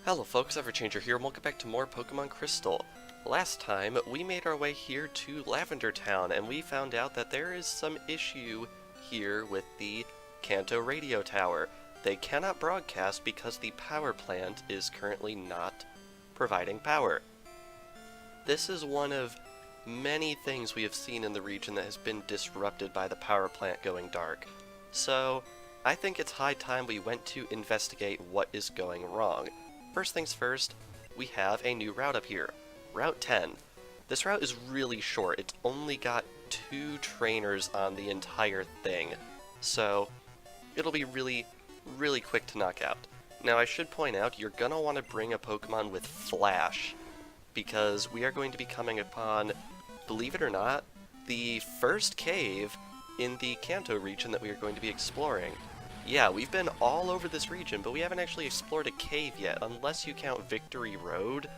Hello folks, Everchanger here, and welcome back to more Pokemon Crystal. Last time, we made our way here to Lavender Town, and we found out that there is some issue here with the Kanto radio tower. They cannot broadcast because the power plant is currently not providing power. This is one of many things we have seen in the region that has been disrupted by the power plant going dark. So, I think it's high time we went to investigate what is going wrong. First things first, we have a new route up here, Route 10. This route is really short, it's only got 2 trainers on the entire thing, so it'll be really quick to knock out. Now I should point out, you're gonna want to bring a Pokemon with Flash, because we are going to be coming upon, believe it or not, the first cave in the Kanto region that we are going to be exploring. Yeah, we've been all over this region, but we haven't actually explored a cave yet, unless you count Victory Road.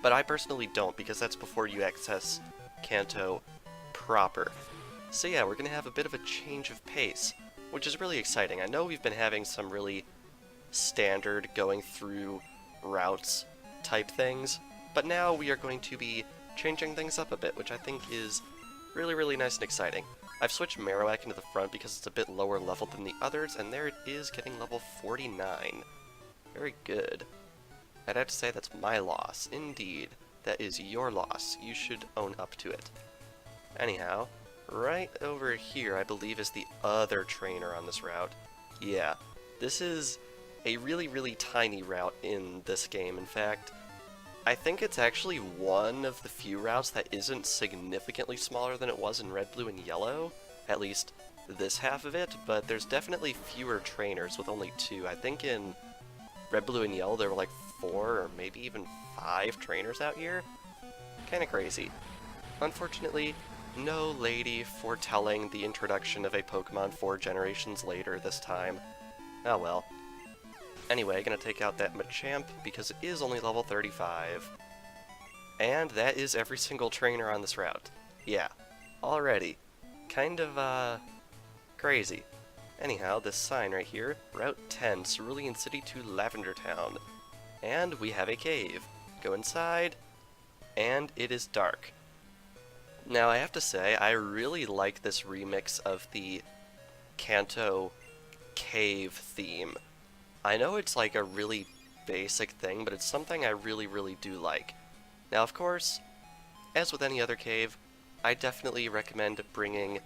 But I personally don't, because that's before you access Kanto proper. So yeah, we're going to have a bit of a change of pace, which is really exciting. I know we've been having some really standard going through routes type things, but now we are going to be changing things up a bit, which I think is really nice and exciting. I've switched Marowak into the front because it's a bit lower level than the others, and there it is, getting level 49. Very good. I'd have to say that's my loss. Indeed, that is your loss. You should own up to it. Anyhow, right over here, I believe, is the other trainer on this route. Yeah, this is a really tiny route in this game. In fact, I think it's actually one of the few routes that isn't significantly smaller than it was in Red, Blue, and Yellow. At least this half of it, but there's definitely fewer trainers with only 2. I think in Red, Blue, and Yellow there were like 4 or maybe even 5 trainers out here. Kinda crazy. Unfortunately, no lady foretelling the introduction of a Pokemon 4 generations later this time. Oh well. Anyway, gonna take out that Machamp because it is only level 35. And that is every single trainer on this route. Yeah, already. Kind of, crazy. Anyhow, this sign right here, Route 10, Cerulean City to Lavender Town. And we have a cave. Go inside, and it is dark. Now, I have to say, I really like this remix of the Kanto cave theme. I know it's like a really basic thing, but it's something I really do like. Now, of course, as with any other cave, I definitely recommend bringing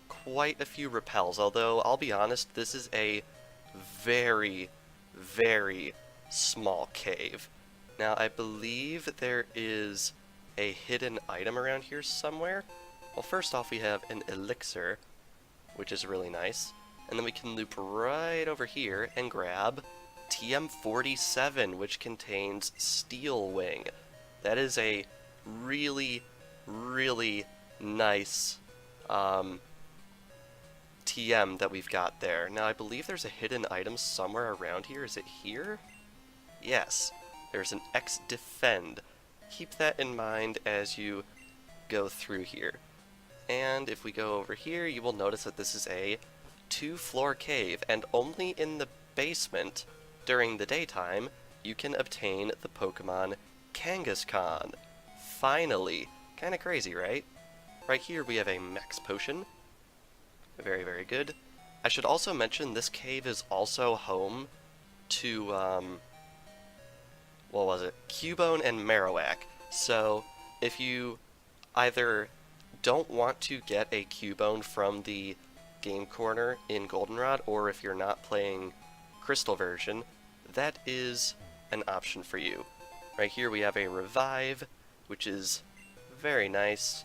quite a few repels, although I'll be honest, this is a very small cave. Now, I believe there is a hidden item around here somewhere. Well, first off, we have an elixir, which is really nice. And then we can loop right over here and grab TM47, which contains Steel Wing. That is a really nice TM that we've got there. Now, I believe there's a hidden item somewhere around here. Is it here? Yes. There's an X Defend. Keep that in mind as you go through here. And if we go over here, you will notice that this is a 2-floor cave, and only in the basement, during the daytime, you can obtain the Pokemon Kangaskhan. Finally! Kinda crazy, right? Right here we have a Max Potion. Very good. I should also mention this cave is also home to, what was it? Cubone and Marowak. So, if you either don't want to get a Cubone from the Game Corner in Goldenrod, or if you're not playing Crystal version, that is an option for you. Right here we have a Revive, which is very nice,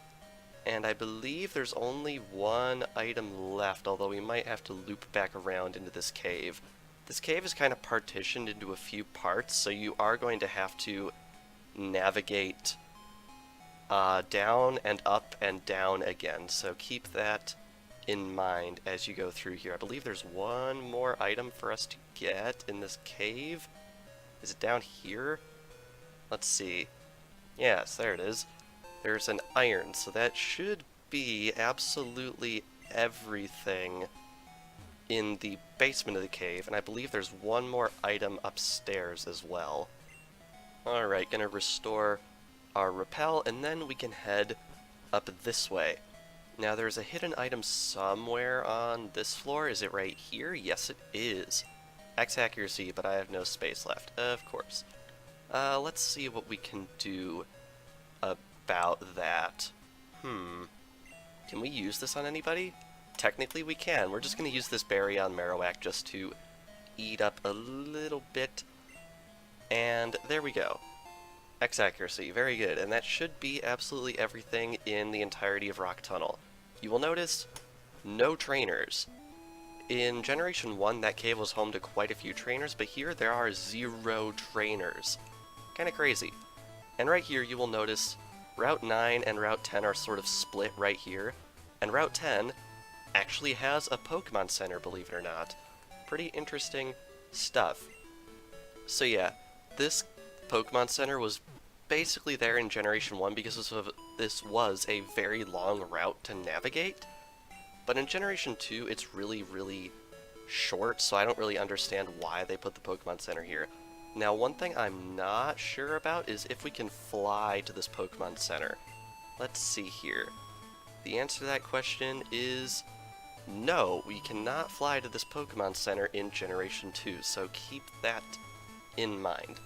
and I believe there's only one item left, although we might have to loop back around into this cave. This cave is kind of partitioned into a few parts, so you are going to have to navigate down and up and down again, so keep that in mind as you go through here. I believe there's one more item for us to get in this cave. Is it down here? Let's see. Yes, there it is. There's an iron, so that should be absolutely everything in the basement of the cave, and I believe there's one more item upstairs as well. Alright, gonna restore our repel, and then we can head up this way. Now there's a hidden item somewhere on this floor. Is it right here? Yes, it is. X accuracy, but I have no space left, of course. Let's see what we can do about that. Can we use this on anybody? Technically we can. We're just going to use this berry on Marowak just to eat up a little bit. And there we go. X accuracy, very good. And that should be absolutely everything in the entirety of Rock Tunnel. You will notice no trainers. In Generation 1, that cave was home to quite a few trainers, but here there are 0 trainers. Kinda crazy. And right here you will notice Route 9 and Route 10 are sort of split right here, and Route 10 actually has a Pokemon Center, believe it or not. Pretty interesting stuff. So yeah, this Pokemon Center was basically there in Generation 1 because this was a very long route to navigate, but in Generation 2 it's really, really short, so I don't really understand why they put the Pokemon Center here. Now, one thing I'm not sure about is if we can fly to this Pokemon Center. Let's see here. The answer to that question is no, we cannot fly to this Pokemon Center in Generation 2, so keep that in mind.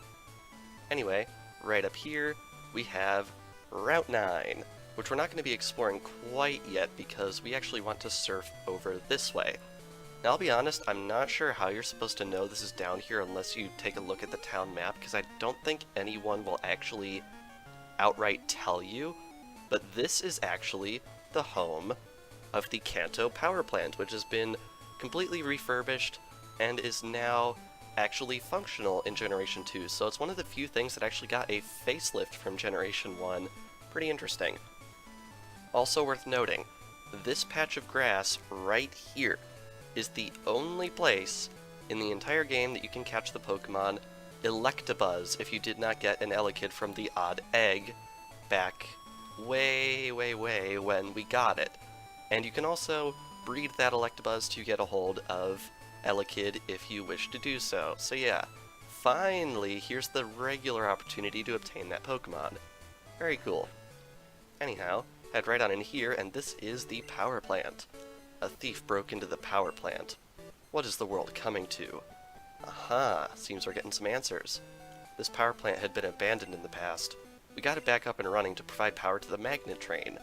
Anyway, right up here, we have Route 9, which we're not going to be exploring quite yet because we actually want to surf over this way. Now, I'll be honest, I'm not sure how you're supposed to know this is down here unless you take a look at the town map, because I don't think anyone will actually outright tell you, but this is actually the home of the Kanto Power Plant, which has been completely refurbished and is now actually functional in Generation 2, so it's one of the few things that actually got a facelift from Generation 1. Pretty interesting. Also worth noting, this patch of grass right here is the only place in the entire game that you can catch the Pokemon Electabuzz if you did not get an Elekid from the Odd Egg back way when we got it. And you can also breed that Electabuzz to get a hold of Elekid if you wish to do so. So yeah, finally, here's the regular opportunity to obtain that Pokemon. Very cool. Anyhow, head right on in here, and this is the power plant. A thief broke into the power plant. What is the world coming to? Aha, seems we're getting some answers. This power plant had been abandoned in the past. We got it back up and running to provide power to the magnet train,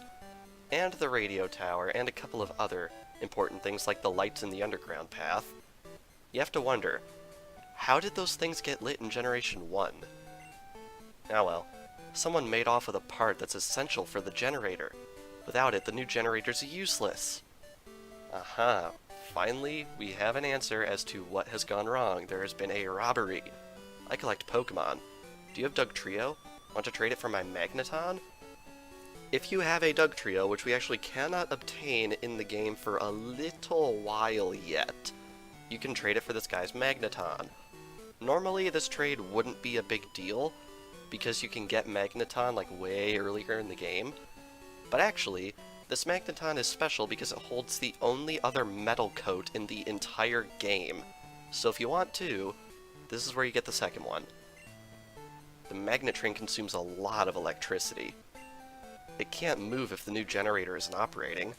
and the radio tower, and a couple of other important things like the lights in the underground path. You have to wonder, how did those things get lit in Generation 1? Ah well, someone made off with a part that's essential for the generator. Without it, the new generator's useless. Aha, finally we have an answer as to what has gone wrong. There has been a robbery. I collect Pokemon. Do you have Dugtrio? Want to trade it for my Magneton? If you have a Dugtrio, which we actually cannot obtain in the game for a little while yet, you can trade it for this guy's Magneton. Normally this trade wouldn't be a big deal, because you can get Magneton like way earlier in the game, but actually, this Magneton is special because it holds the only other metal coat in the entire game. So if you want to, this is where you get the second one. The magnet train consumes a lot of electricity. It can't move if the new generator isn't operating.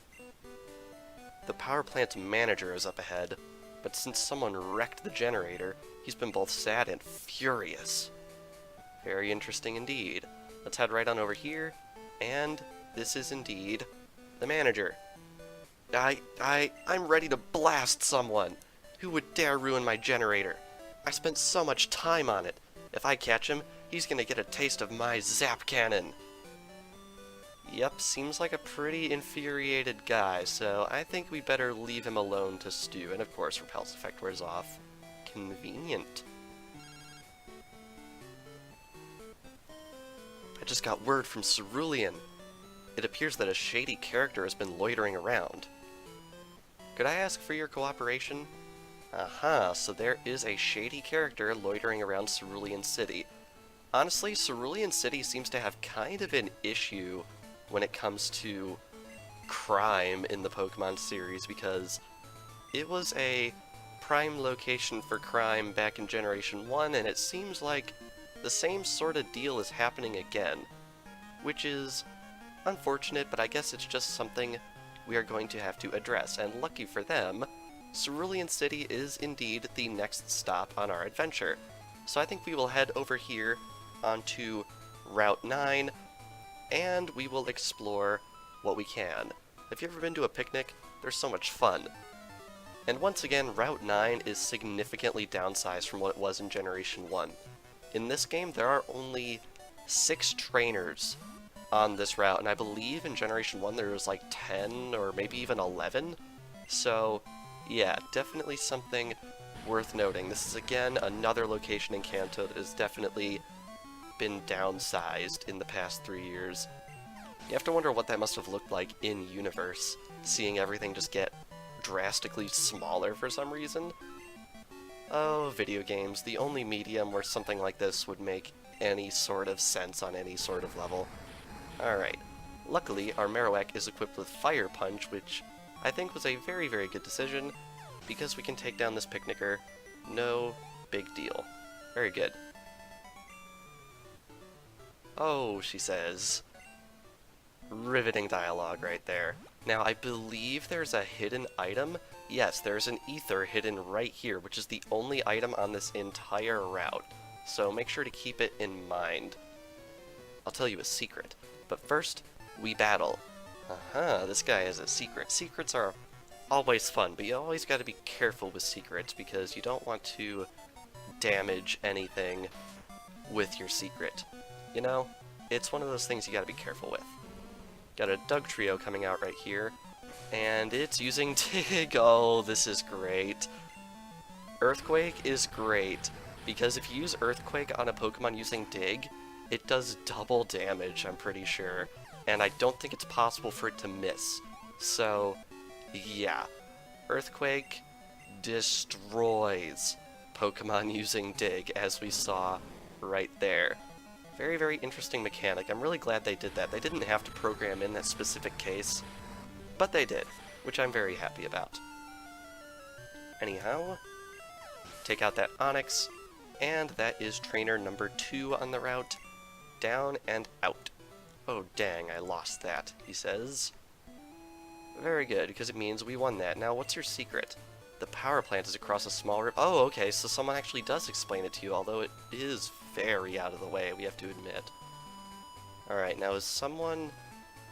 The power plant's manager is up ahead, but since someone wrecked the generator, he's been both sad and furious. Very interesting indeed. Let's head right on over here, and this is indeed the manager. I'm ready to blast someone. Who would dare ruin my generator? I spent so much time on it. If I catch him, he's gonna get a taste of my zap cannon. Yep, seems like a pretty infuriated guy, so I think we better leave him alone to stew, and of course Repel's effect wears off. Convenient. I just got word from Cerulean. It appears that a shady character has been loitering around. Could I ask for your cooperation? Aha, so there is a shady character loitering around Cerulean City. Honestly, Cerulean City seems to have kind of an issue when it comes to crime in the Pokemon series, because it was a prime location for crime back in Generation 1, and it seems like the same sort of deal is happening again, which is unfortunate, but I guess it's just something we are going to have to address, and lucky for them, Cerulean City is indeed the next stop on our adventure. So I think we will head over here onto Route 9, and we will explore what we can. If you've ever been to a picnic, they're so much fun. And once again, Route 9 is significantly downsized from what it was in Generation 1. In this game, there are only 6 trainers on this route, and I believe in Generation 1 there was like 10 or maybe even 11. So, yeah, definitely something worth noting. This is again another location in Kanto that has definitely been downsized in the past 3 years. You have to wonder what that must have looked like in universe, seeing everything just get drastically smaller for some reason. Oh, video games, the only medium where something like this would make any sort of sense on any sort of level. Alright, luckily our Marowak is equipped with Fire Punch, which I think was a very, very good decision, because we can take down this picnicker, no big deal. Very good. Oh, she says. Riveting dialogue right there. Now, I believe there's a hidden item. Yes, there's an ether hidden right here, which is the only item on this entire route. So make sure to keep it in mind. I'll tell you a secret. But first, we battle. This guy has a secret. Secrets are always fun, but you always got to be careful with secrets because you don't want to damage anything with your secret. You know, it's one of those things you got to be careful with. Got a Doug trio coming out right here, and it's using Dig. Oh, this is great. Earthquake is great, because if you use Earthquake on a Pokemon using Dig, it does double damage, I'm pretty sure, and I don't think it's possible for it to miss. So, yeah, Earthquake destroys Pokemon using Dig, as we saw right there. Very, very interesting mechanic. I'm really glad they did that. They didn't have to program in that specific case, but they did, which I'm very happy about. Anyhow, take out that Onix, and that is trainer number 2 on the route. Down and out. Oh dang, I lost that, he says. Very good, because it means we won that. Now, what's your secret? The power plant is across a small river. Oh, okay, so someone actually does explain it to you, although it is very out of the way, we have to admit. Alright, now is someone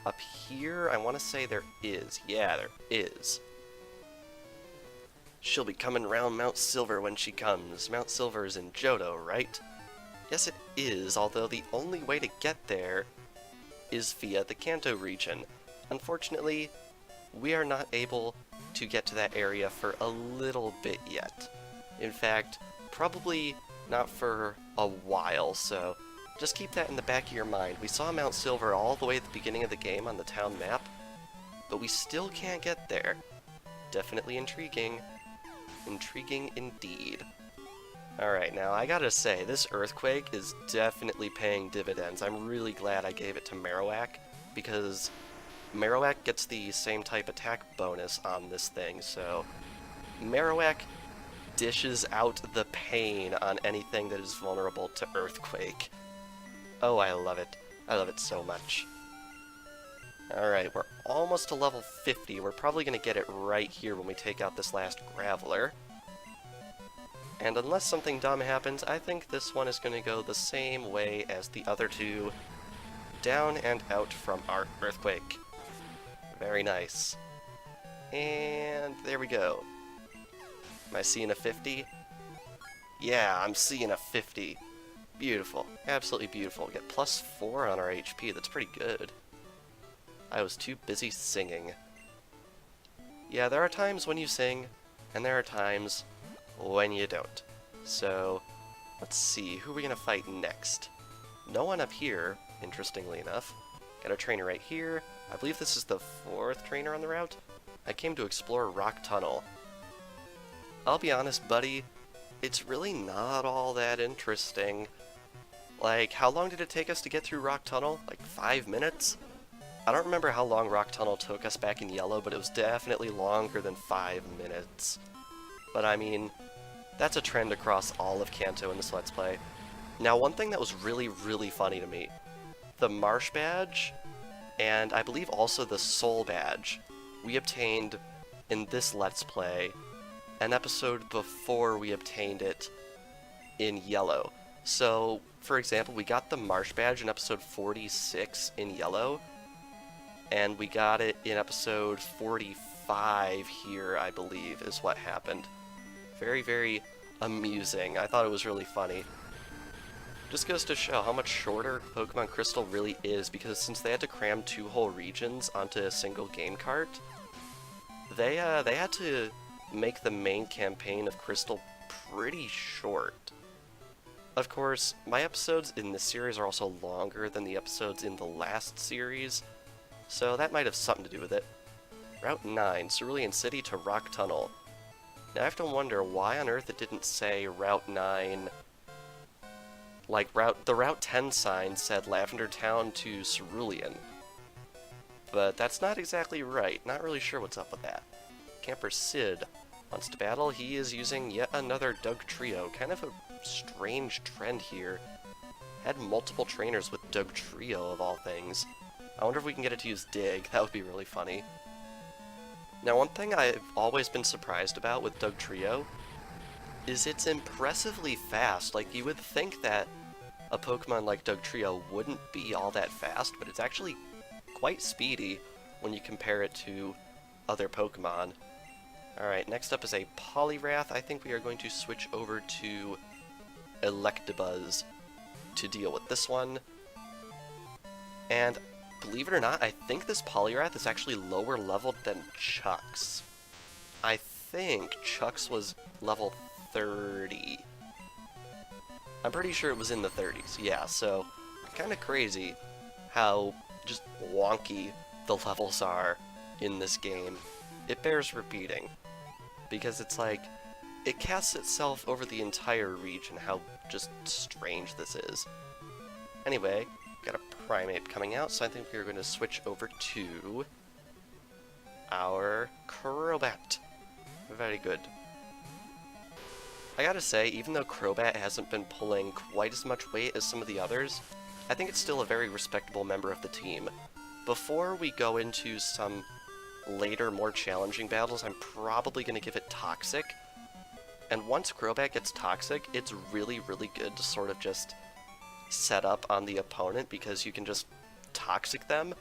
up here? I want to say there is. Yeah, there is. She'll be coming round Mount Silver when she comes. Mount Silver is in Johto, right? Yes, it is, although the only way to get there is via the Kanto region. Unfortunately, we are not able to get to that area for a little bit yet. In fact, probably not for a while, so just keep that in the back of your mind. We saw Mount Silver all the way at the beginning of the game on the town map, but we still can't get there. Definitely intriguing. Intriguing indeed. Alright, now I gotta say, this Earthquake is definitely paying dividends. I'm really glad I gave it to Marowak, because Marowak gets the same type attack bonus on this thing, so Marowak dishes out the pain on anything that is vulnerable to Earthquake. Oh, I love it. I love it so much. Alright, we're almost to level 50. We're probably going to get it right here when we take out this last Graveler. And unless something dumb happens, I think this one is going to go the same way as the other two. Down and out from our Earthquake. Very nice. And there we go. Am I seeing a 50? Yeah, I'm seeing a 50. Beautiful. Absolutely beautiful. We get +4 on our HP. That's pretty good. I was too busy singing. Yeah, there are times when you sing, and there are times when you don't. So, let's see. Who are we going to fight next? No one up here, interestingly enough. Got a trainer right here. I believe this is the 4th trainer on the route. I came to explore Rock Tunnel. I'll be honest, buddy, it's really not all that interesting. Like, how long did it take us to get through Rock Tunnel? Like 5 minutes? I don't remember how long Rock Tunnel took us back in Yellow, but it was definitely longer than 5 minutes. But I mean, that's a trend across all of Kanto in this Let's Play. Now, one thing that was really, really funny to me, the Marsh Badge, and I believe also the Soul Badge, we obtained in this Let's Play an episode before we obtained it in Yellow. So, for example, we got the Marsh Badge in episode 46 in Yellow, and we got it in episode 45 here, I believe, is what happened. Very, very amusing. I thought it was really funny. Just goes to show how much shorter Pokemon Crystal really is, because since they had to cram 2 whole regions onto a single game cart, they had to make the main campaign of Crystal pretty short. Of course, my episodes in this series are also longer than the episodes in the last series, so that might have something to do with it. Route 9, Cerulean City to Rock Tunnel. Now I have to wonder why on earth it didn't say Route 9... Like, the Route 10 sign said Lavender Town to Cerulean. But that's not exactly right. Not really sure what's up with that. Camper Sid wants to battle. He is using yet another Doug Trio. Kind of a strange trend here. Had multiple trainers with Doug Trio, of all things. I wonder if we can get it to use Dig. That would be really funny. Now, one thing I've always been surprised about with Doug Trio is it's impressively fast. Like, you would think that a Pokemon like Doug Trio wouldn't be all that fast, but it's actually quite speedy when you compare it to other Pokemon. Alright, next up is a Poliwrath. I think we are going to switch over to Electabuzz to deal with this one. And believe it or not, I think this Poliwrath is actually lower leveled than Chuck's. I think Chuck's was level 30. I'm pretty sure it was in the 30s, yeah, so kind of crazy how just wonky the levels are in this game. It bears repeating, because it's like, it casts itself over the entire region, how just strange this is. Anyway, got a Primeape coming out, so I think we're going to switch over to our Crobat. Very good. I gotta say, even though Crobat hasn't been pulling quite as much weight as some of the others, I think it's still a very respectable member of the team. Before we go into some later, more challenging battles, I'm probably going to give it Toxic. And once Crobat gets Toxic, it's really, really good to sort of just set up on the opponent, because you can just Toxic them,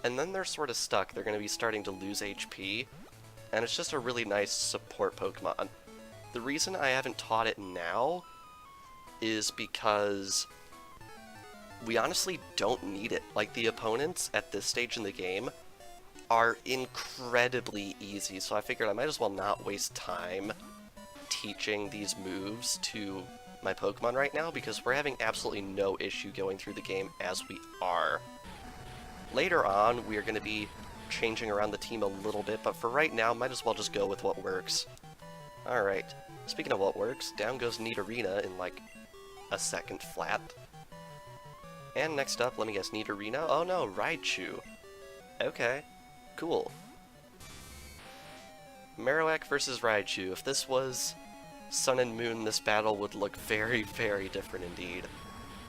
and then they're sort of stuck. They're going to be starting to lose HP, and it's just a really nice support Pokemon. The reason I haven't taught it now is because we honestly don't need it. Like, the opponents at this stage in the game are incredibly easy, so I figured I might as well not waste time teaching these moves to my Pokemon right now, because we're having absolutely no issue going through the game as we are. Later on, we are going to be changing around the team a little bit, but for right now, might as well just go with what works. Alright, speaking of what works, down goes Nidorina in like a second flat. And next up, let me guess, Nidorina? Oh no, Raichu. Okay, cool. Marowak versus Raichu. If this was Sun and Moon, this battle would look very, very different indeed.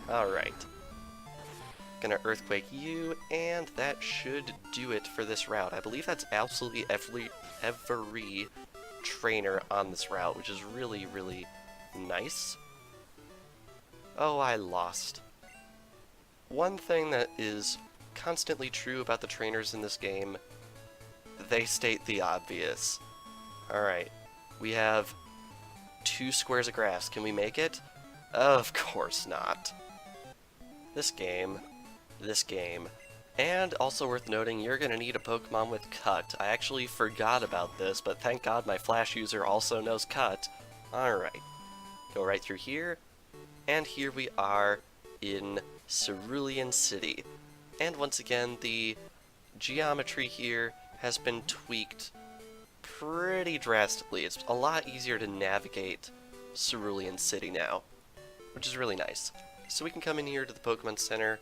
Alright. Gonna Earthquake you, and that should do it for this route. I believe that's absolutely every trainer on this route, which is really, really nice. Oh, I lost. One thing that is constantly true about the trainers in this game, they state the obvious. Alright, we have 2 squares of grass. Can we make it? Of course not. This game, and also worth noting, you're going to need a Pokemon with Cut. I actually forgot about this, but thank God my Flash user also knows Cut. Alright, go right through here, and here we are in Cerulean City. And once again, the geometry here has been tweaked pretty drastically. It's a lot easier to navigate Cerulean City now, which is really nice. So we can come in here to the Pokemon Center,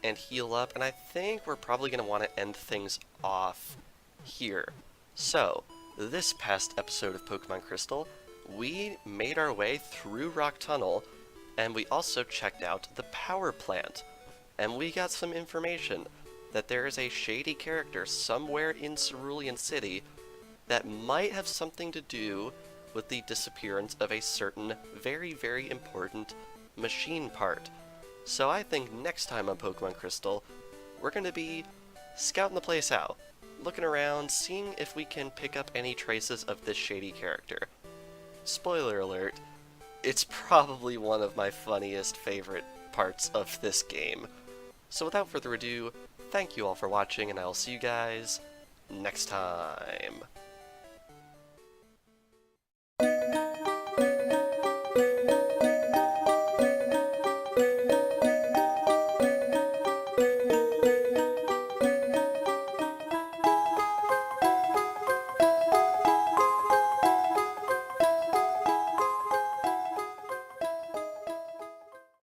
and heal up, and I think we're probably going to want to end things off here. So, this past episode of Pokemon Crystal, we made our way through Rock Tunnel, and we also checked out the power plant. And we got some information that there is a shady character somewhere in Cerulean City that might have something to do with the disappearance of a certain very, very important machine part. So I think next time on Pokemon Crystal, we're going to be scouting the place out, looking around, seeing if we can pick up any traces of this shady character. Spoiler alert, it's probably one of my funniest favorite parts of this game. So without further ado, thank you all for watching, and I'll see you guys next time.